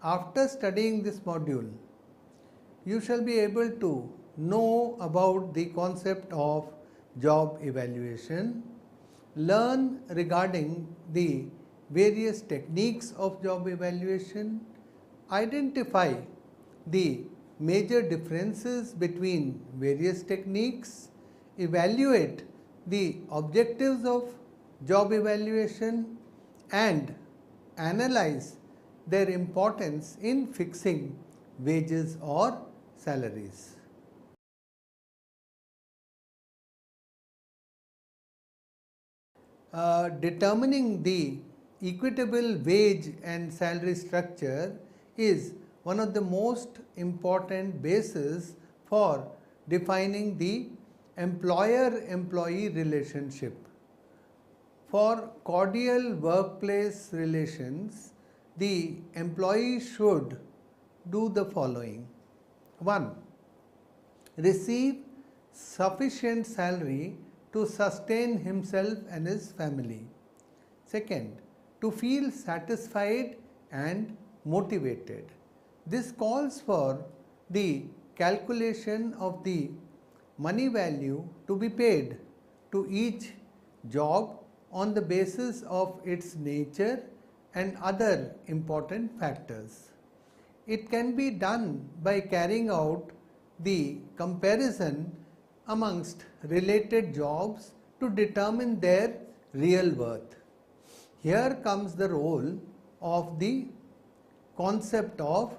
After studying this module, you shall be able to know about the concept of job evaluation, learn regarding the various techniques of job evaluation, identify the major differences between various techniques, evaluate the objectives of job evaluation, and analyze their importance in fixing wages or salaries. Determining the equitable wage and salary structure is one of the most important bases for defining the employer-employee relationship. For cordial workplace relations, the employee should do the following. 1. Receive sufficient salary to sustain himself and his family. Second, to feel satisfied and motivated. This calls for the calculation of the money value to be paid to each job on the basis of its nature and other important factors. It can be done by carrying out the comparison amongst related jobs to determine their real worth. Here comes the role of the concept of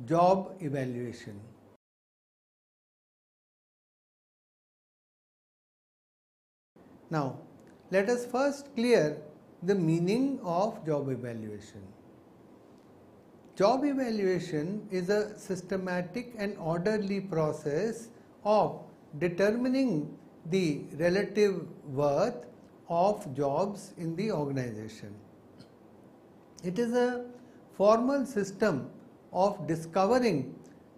job evaluation. Now, let us first clear the meaning of job evaluation. Job evaluation is a systematic and orderly process of determining the relative worth of jobs in the organization. It is a formal system of discovering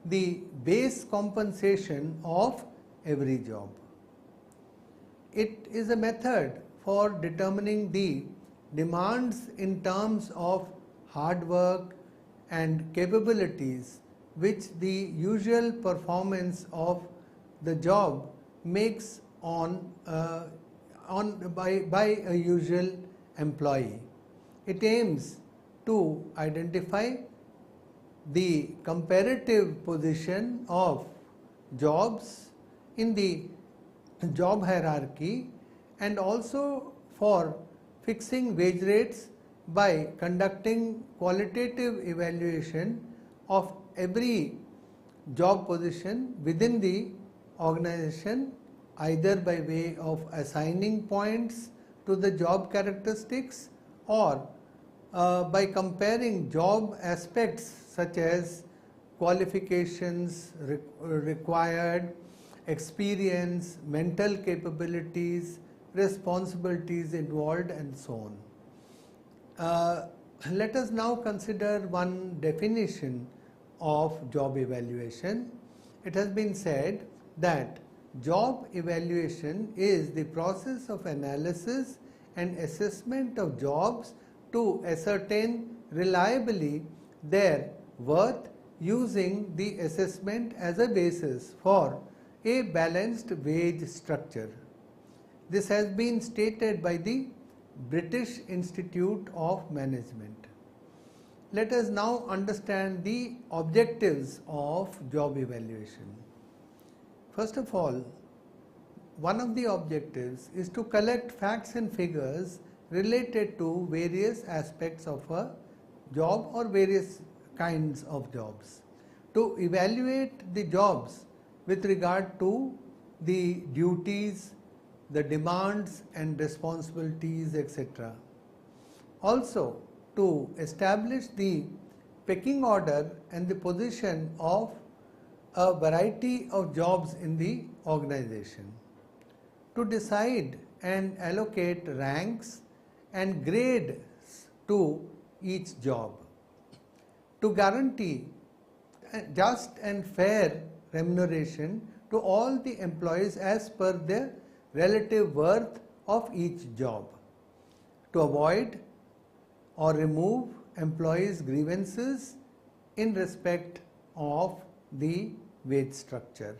the base compensation of every job. It is a method for determining the demands in terms of hard work and capabilities which the usual performance of the job makes by a usual employee. It aims to identify the comparative position of jobs in the job hierarchy and also for fixing wage rates by conducting qualitative evaluation of every job position within the organization, either by way of assigning points to the job characteristics or by comparing job aspects such as qualifications required, experience, mental capabilities, responsibilities involved, and so on. Let us now consider one definition of job evaluation. It has been said that job evaluation is the process of analysis and assessment of jobs to ascertain reliably their worth using the assessment as a basis for a balanced wage structure. This has been stated by the British Institute of Management. Let us now understand the objectives of job evaluation. First of all, one of the objectives is to collect facts and figures related to various aspects of a job or various kinds of jobs, to evaluate the jobs with regard to the duties, the demands and responsibilities, etc. Also, to establish the pecking order and the position of a variety of jobs in the organization, to decide and allocate ranks and grades to each job, to guarantee just and fair remuneration to all the employees as per their relative worth of each job, to avoid or remove employees' grievances in respect of the wage structure.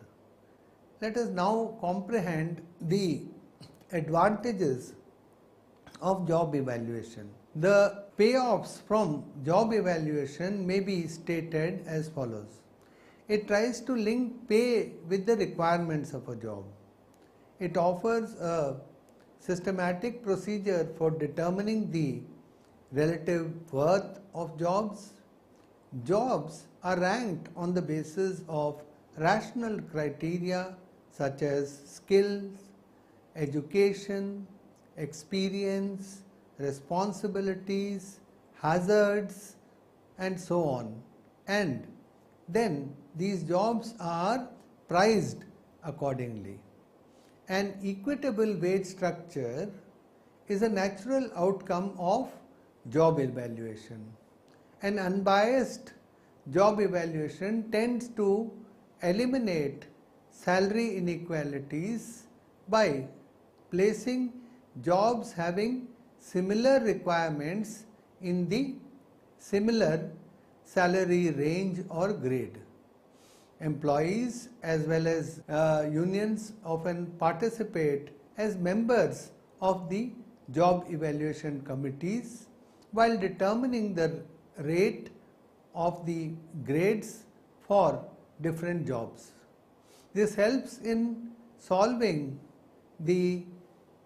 Let us now comprehend the advantages of job evaluation. The payoffs from job evaluation may be stated as follows. It tries to link pay with the requirements of a job. It offers a systematic procedure for determining the relative worth of jobs. Jobs are ranked on the basis of rational criteria such as skills, education, experience, responsibilities, hazards, and so on. And then these jobs are priced accordingly. An equitable wage structure is a natural outcome of job evaluation. An unbiased job evaluation tends to eliminate salary inequalities by placing jobs having similar requirements in the similar salary range or grade. Employees as well as unions often participate as members of the job evaluation committees while determining the rate of the grades for different jobs. This helps in solving the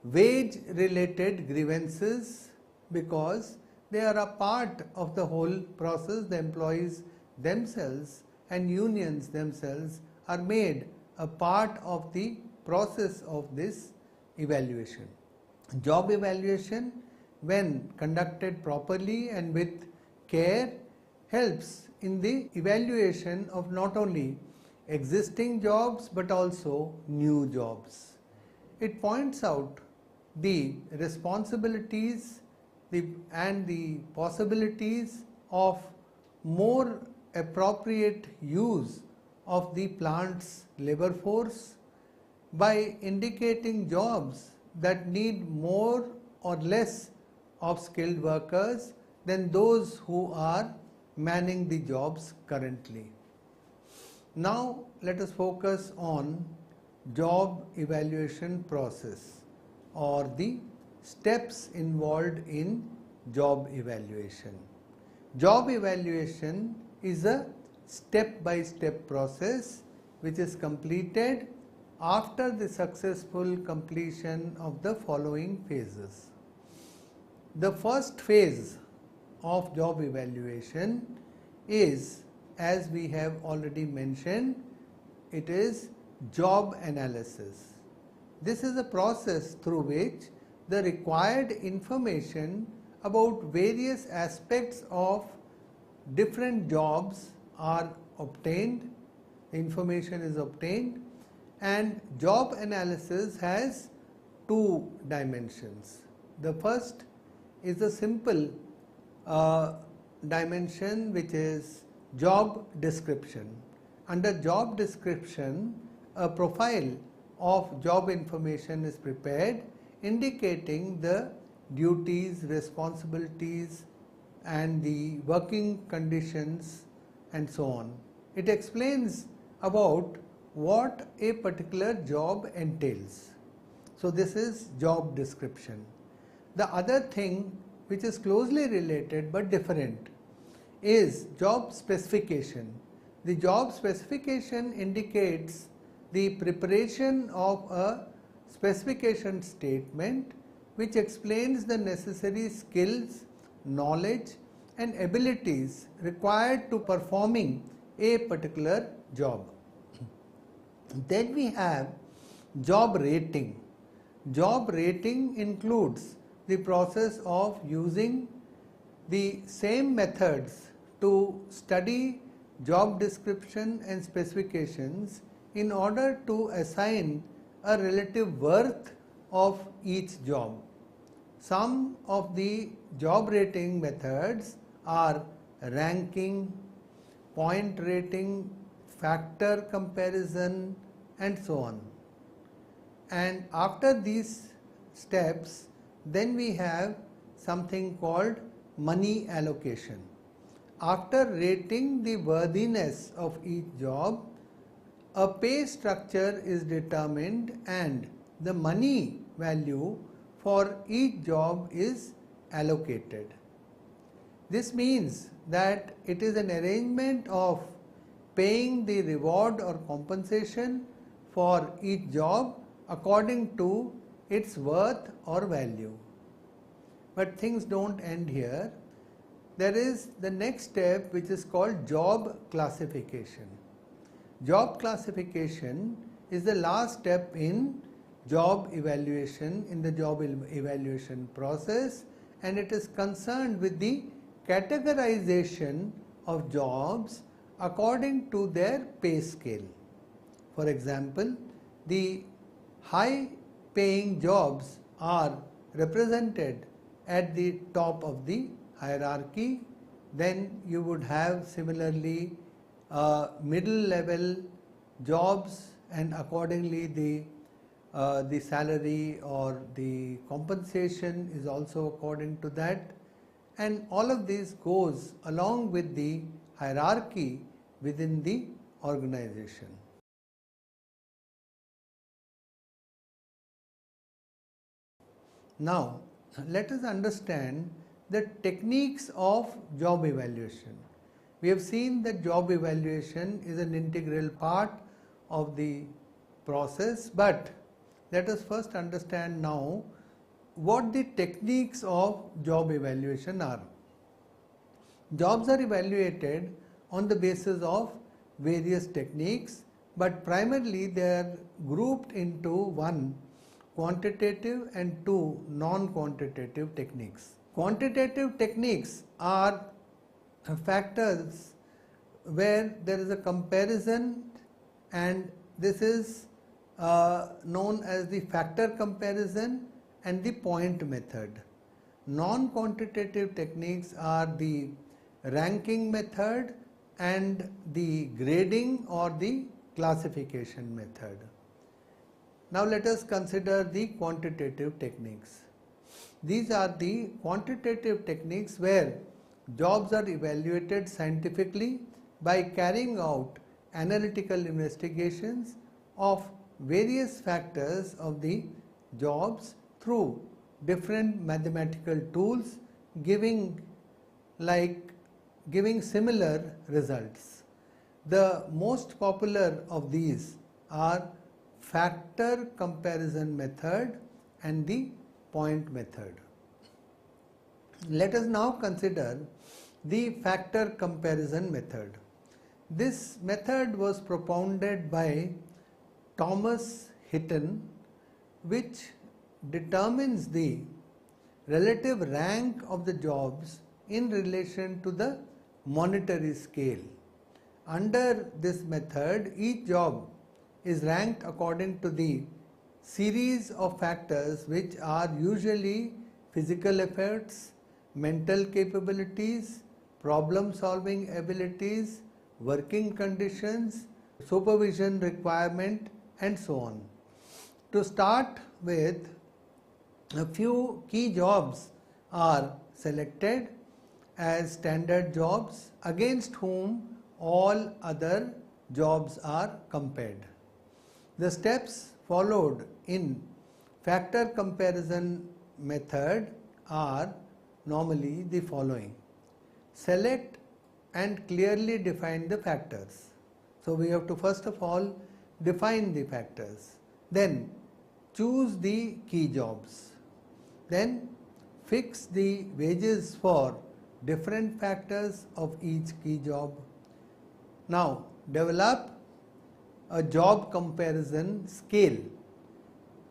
wage related grievances because they are a part of the whole process. The employees themselves and unions themselves are made a part of the process of this evaluation. Job evaluation, when conducted properly and with care, helps in the evaluation of not only existing jobs but also new jobs. It points out the responsibilities and the possibilities of more appropriate use of the plant's labor force by indicating jobs that need more or less of skilled workers than those who are manning the jobs currently. Now let us focus on job evaluation process or the steps involved in job evaluation. Job evaluation is a step-by-step process which is completed after the successful completion of the following phases. The first phase of job evaluation is, as we have already mentioned, it is job analysis. This is a process through which the required information about various aspects of different jobs are obtained, information is obtained, and job analysis has two dimensions. The first is a simple dimension which is job description. Under job description, a profile of job information is prepared indicating the duties, responsibilities and the working conditions and so on. It explains about what a particular job entails. So this is job description. The other thing which is closely related but different is job specification. The job specification indicates the preparation of a specification statement which explains the necessary skills, knowledge and abilities required to performing a particular job. Then we have job rating. Job rating includes the process of using the same methods to study job description and specifications in order to assign a relative worth of each job. Some of the job rating methods are ranking, point rating, factor comparison and so on. And after these steps, then we have something called money allocation. after rating the worthiness of each job, a pay structure is determined and the money value for each job is allocated. This means that it is an arrangement of paying the reward or compensation for each job according to its worth or value. But things don't end here. There is the next step, which is called job classification. Job classification is the last step in job evaluation, in the job evaluation process, and it is concerned with the categorization of jobs according to their pay scale. For example, the high paying jobs are represented at the top of the hierarchy. Then you would have similarly middle level jobs, and accordingly the salary or the compensation is also according to that, and all of this goes along with the hierarchy within the organization. Now let us understand the techniques of job evaluation. We have seen that job evaluation is an integral part of the process, but let us first understand now what the techniques of job evaluation are. Jobs are evaluated on the basis of various techniques, but primarily they are grouped into one, quantitative, and two, non-quantitative techniques. Quantitative techniques are factors where there is a comparison, and this is known as the factor comparison and the point method. Non-quantitative techniques are the ranking method and the grading or the classification method. Now let us consider the quantitative techniques. These are the quantitative techniques where jobs are evaluated scientifically by carrying out analytical investigations of various factors of the jobs through different mathematical tools, giving similar results. The most popular of these are factor comparison method and the point method. Let us now consider the factor comparison method. This method was propounded by Thomas Hitton, which determines the relative rank of the jobs in relation to the monetary scale. Under this method, each job is ranked according to the series of factors which are usually physical efforts, mental capabilities, problem solving abilities, working conditions, supervision requirement, and so on. To start with, a few key jobs are selected as standard jobs against whom all other jobs are compared. The steps followed in factor comparison method are normally the following. Select and clearly define the factors. So we have to first of all define the factors. Then choose the key jobs. Then fix the wages for different factors of each key job. Now develop a job comparison scale.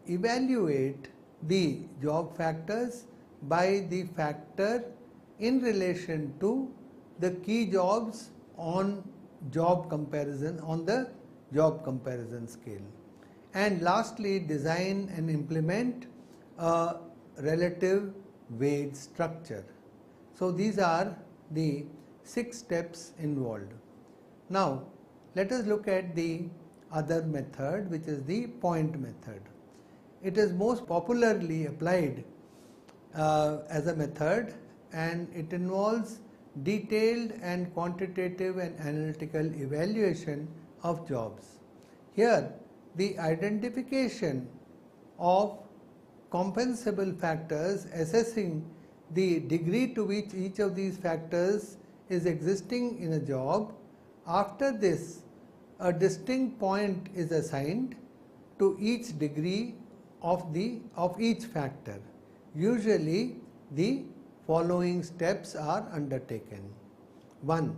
Evaluate the job factors by the factor in relation to the key jobs on the job comparison scale. And lastly, design and implement a relative wage structure. So these are the 6 steps involved. Now let us look at the other method, which is the point method. It is most popularly applied as a method, and it involves detailed and quantitative and analytical evaluation of jobs. Here, the identification of compensable factors, assessing the degree to which each of these factors is existing in a job. After this, a distinct point is assigned to each degree of each factor. Usually, the following steps are undertaken. 1.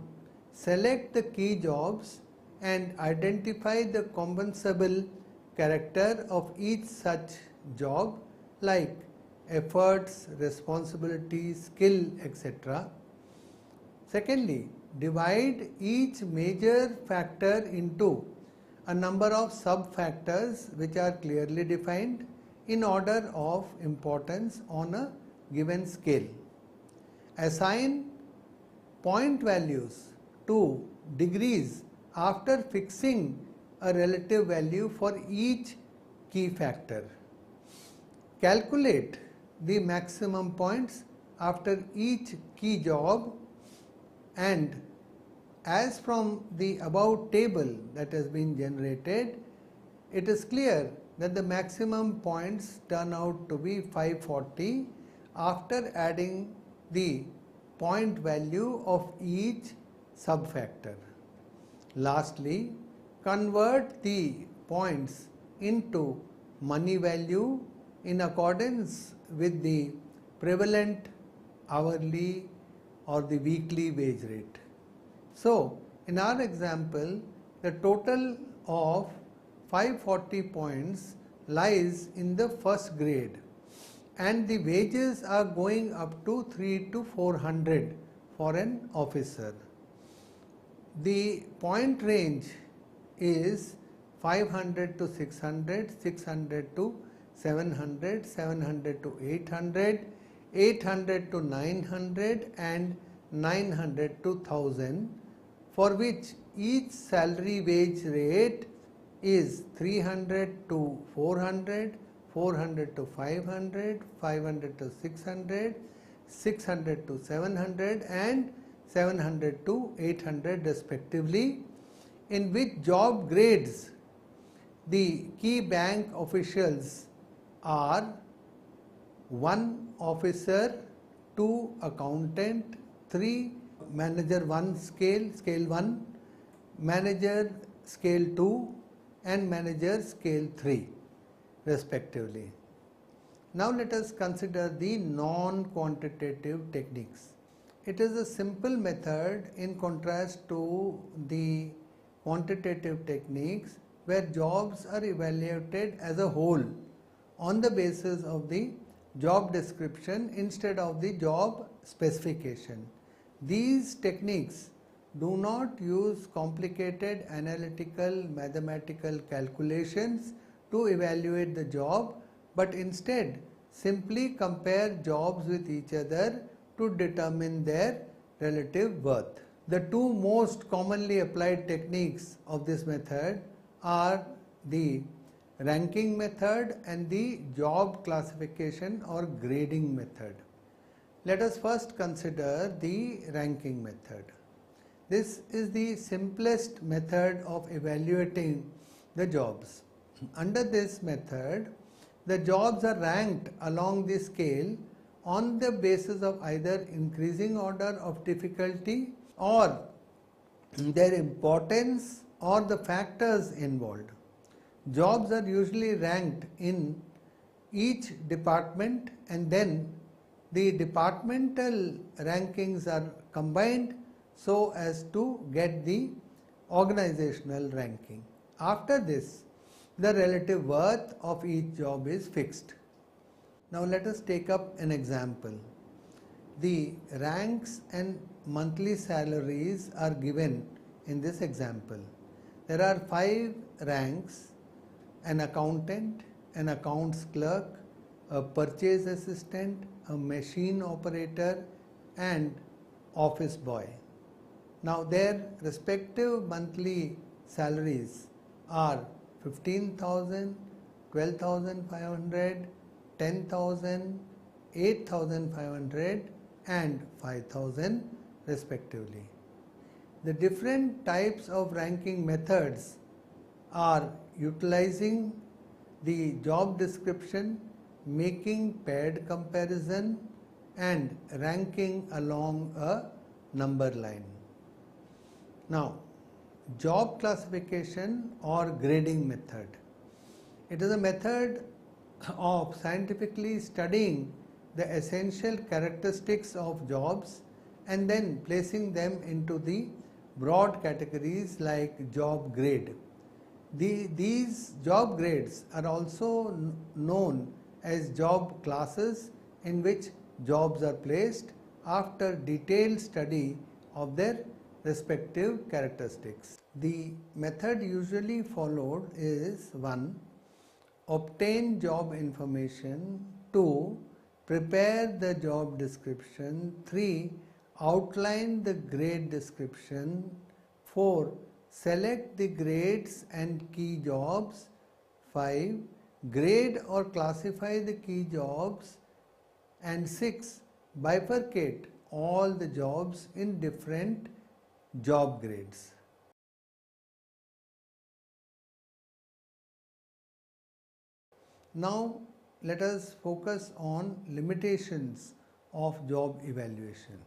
Select the key jobs and identify the compensable character of each such job, like efforts, responsibilities, skill, etc. Secondly, divide each major factor into a number of sub-factors which are clearly defined in order of importance on a given scale. Assign point values to degrees after fixing a relative value for each key factor. Calculate the maximum points after each key job, and as from the above table that has been generated, it is clear that the maximum points turn out to be 540 after adding the point value of each sub-factor. Lastly, convert the points into money value in accordance with the prevalent hourly or the weekly wage rate. So, in our example, the total of 540 points lies in the first grade, and the wages are going up to 300 to 400 for an officer. The point range is 500 to 600, 600 to 700, 700 to 800, 800 to 900 and 900 to 1000, for which each salary wage rate is 300 to 400, 400 to 500, 500 to 600, 600 to 700 and 700 to 800 respectively, in which job grades the key bank officials are 1 officer, 2 accountant, 3 manager 1 scale 1, manager scale 2 and manager scale 3 respectively. Now let us consider the non-quantitative techniques. It is a simple method in contrast to the quantitative techniques, where jobs are evaluated as a whole on the basis of the job description instead of the job specification. These techniques do not use complicated analytical mathematical calculations to evaluate the job, but instead simply compare jobs with each other to determine their relative worth. The two most commonly applied techniques of this method are the ranking method and the job classification or grading method. Let us first consider the ranking method. This is the simplest method of evaluating the jobs. Under this method, the jobs are ranked along the scale on the basis of either increasing order of difficulty or their importance or the factors involved. Jobs are usually ranked in each department, and then the departmental rankings are combined so as to get the organizational ranking. After this, the relative worth of each job is fixed. Now let us take up an example. The ranks and monthly salaries are given in this example. There are 5 ranks: an accountant, an accounts clerk, a purchase assistant, a machine operator and office boy. Now their respective monthly salaries are 15,000, 12,500, 10,000, 8,500 and 5,000 respectively. The different types of ranking methods are utilizing the job description, making paired comparison, and ranking along a number line. Now, job classification or grading method. It is a method of scientifically studying the essential characteristics of jobs and then placing them into the broad categories like job grade. These job grades are also known as job classes in which jobs are placed after detailed study of their respective characteristics. The method usually followed is 1. Obtain job information. 2. Prepare the job description. 3. Outline the grade description. 4. Select the grades and key jobs. 5. Grade or classify the key jobs. And 6. Bifurcate all the jobs in different job grades. Now let us focus on limitations of job evaluation.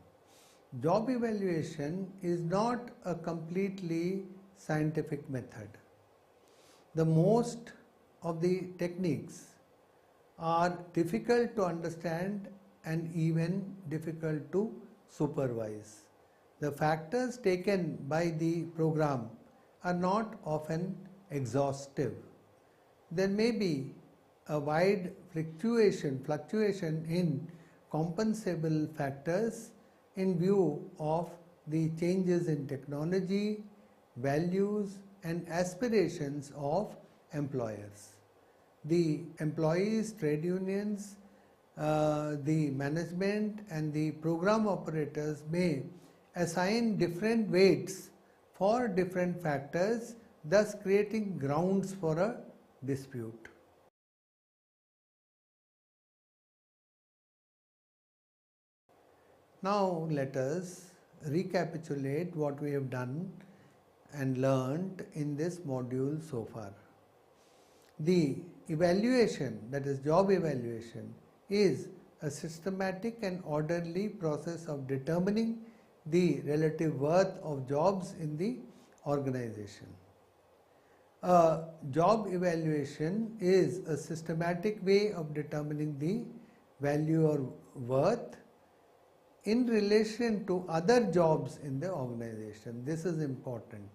Job evaluation is not a completely scientific method. The most of the techniques are difficult to understand and even difficult to supervise. The factors taken by the program are not often exhaustive. There may be a wide fluctuation in compensable factors in view of the changes in technology, values, and aspirations of employers. The employees, trade unions, the management, and the program operators may assign different weights for different factors, thus creating grounds for a dispute. Now let us recapitulate what we have done and learned in this module so far. The evaluation, that is job evaluation, is a systematic and orderly process of determining the relative worth of jobs in the organization. A job evaluation is a systematic way of determining the value or worth in relation to other jobs in the organization. This is important.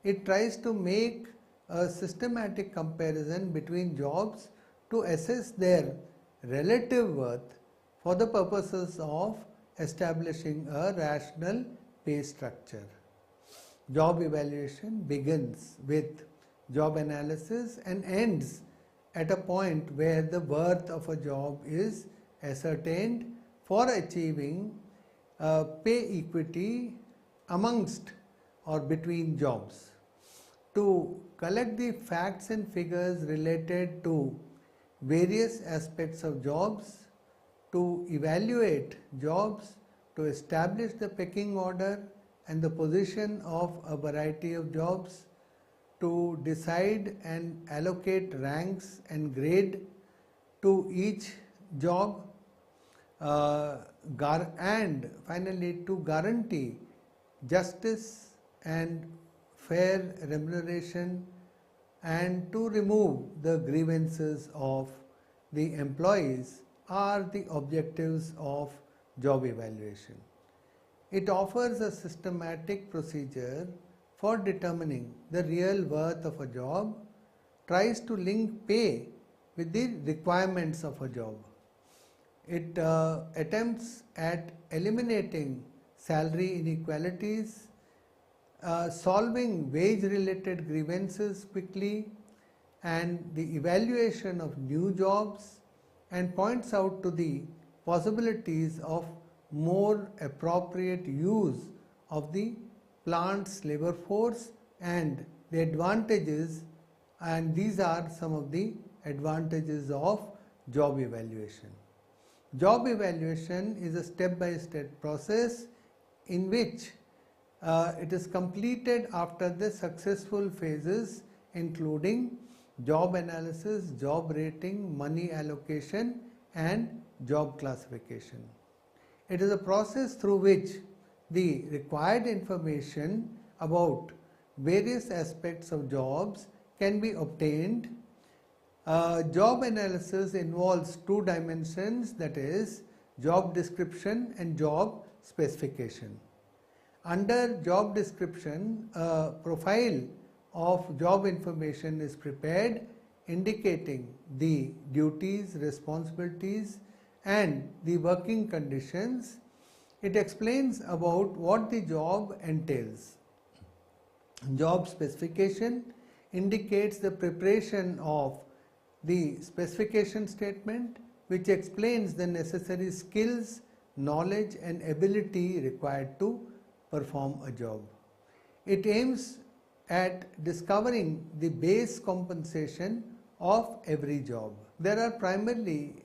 It tries to make a systematic comparison between jobs to assess their relative worth for the purposes of establishing a rational pay structure. Job evaluation begins with job analysis and ends at a point where the worth of a job is ascertained for achieving pay equity amongst or between jobs. To collect the facts and figures related to various aspects of jobs, to evaluate jobs, to establish the pecking order and the position of a variety of jobs, to decide and allocate ranks and grade to each job, and finally to guarantee justice and fair remuneration and to remove the grievances of the employees are the objectives of job evaluation. It offers a systematic procedure for determining the real worth of a job, tries to link pay with the requirements of a job. It attempts at eliminating salary inequalities, solving wage-related grievances quickly, and the evaluation of new jobs, and points out to the possibilities of more appropriate use of the plant's labor force and the advantages, and these are some of the advantages of job evaluation. Job evaluation is a step-by-step process in which it is completed after the successful phases including job analysis, job rating, money allocation and job classification. It is a process through which the required information about various aspects of jobs can be obtained. Job analysis involves two dimensions, that is job description and job specification. Under job description, a profile of job information is prepared indicating the duties, responsibilities and the working conditions. It explains about what the job entails. Job specification indicates the preparation of the specification statement, which explains the necessary skills, knowledge and ability required to perform a job. It aims at discovering the base compensation of every job. There are primarily,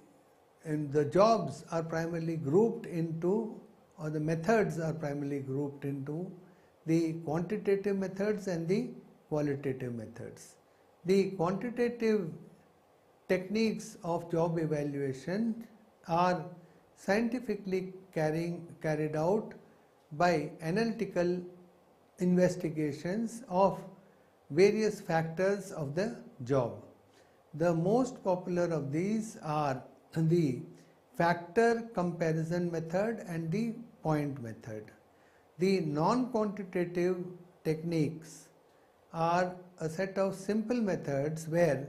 and the jobs are primarily grouped into, or the methods are primarily grouped into the quantitative methods and the qualitative methods. The quantitative techniques of job evaluation are scientifically carried out by analytical investigations of various factors of the job. The most popular of these are the factor comparison method and the point method. The non-quantitative techniques are a set of simple methods where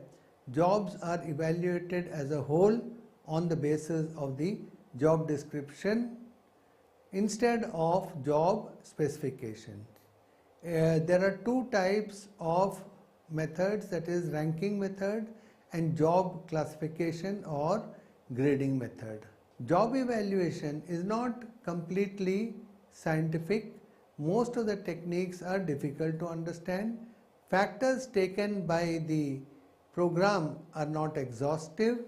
jobs are evaluated as a whole on the basis of the job description instead of job specification. There are two types of methods, that is ranking method and job classification or grading method. Job evaluation is not completely scientific. Most of the techniques are difficult to understand. Factors taken by the program are not exhaustive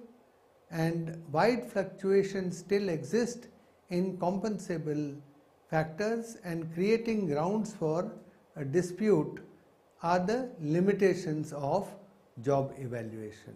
and wide fluctuations still exist in compensable factors, and creating grounds for a dispute are the limitations of job evaluation.